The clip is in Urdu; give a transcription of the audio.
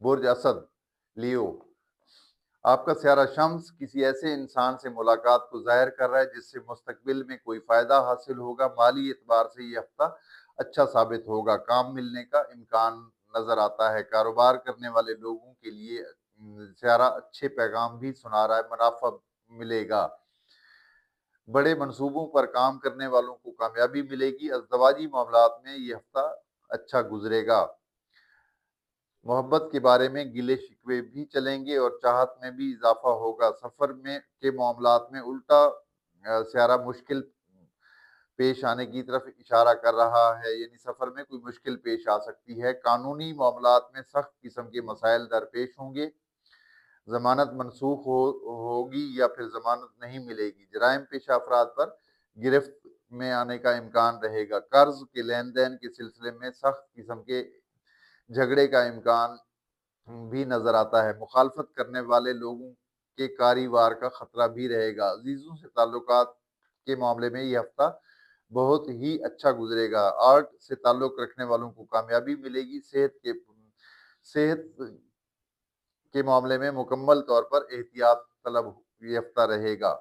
برج اسد لیو، آپ کا سیارہ شمس کسی ایسے انسان سے ملاقات کو ظاہر کر رہا ہے جس سے مستقبل میں کوئی فائدہ حاصل ہوگا۔ مالی اعتبار سے یہ ہفتہ اچھا ثابت ہوگا، کام ملنے کا امکان نظر آتا ہے۔ کاروبار کرنے والے لوگوں کے لیے سیارہ اچھے پیغام بھی سنا رہا ہے، منافع ملے گا۔ بڑے منصوبوں پر کام کرنے والوں کو کامیابی ملے گی۔ ازدواجی معاملات میں یہ ہفتہ اچھا گزرے گا۔ محبت کے بارے میں گلے شکوے بھی چلیں گے اور چاہت میں بھی اضافہ ہوگا۔ سفر میں کے معاملات میں الٹا سیارہ مشکل پیش آنے کی طرف اشارہ کر رہا ہے، یعنی سفر میں کوئی مشکل پیش آ سکتی ہے۔ قانونی معاملات میں سخت قسم کے مسائل درپیش ہوں گے۔ ضمانت منسوخ ہوگی یا پھر ضمانت نہیں ملے گی۔ جرائم پیشہ افراد پر گرفت میں آنے کا امکان رہے گا۔ قرض کے لین دین کے سلسلے میں سخت قسم کے جھگڑے کا امکان بھی نظر آتا ہے۔ مخالفت کرنے والے لوگوں کے کاری وار کا خطرہ بھی رہے گا۔ عزیزوں سے تعلقات کے معاملے میں یہ ہفتہ بہت ہی اچھا گزرے گا۔ آرٹ سے تعلق رکھنے والوں کو کامیابی ملے گی۔ صحت کے معاملے میں مکمل طور پر احتیاط طلب یہ ہفتہ رہے گا۔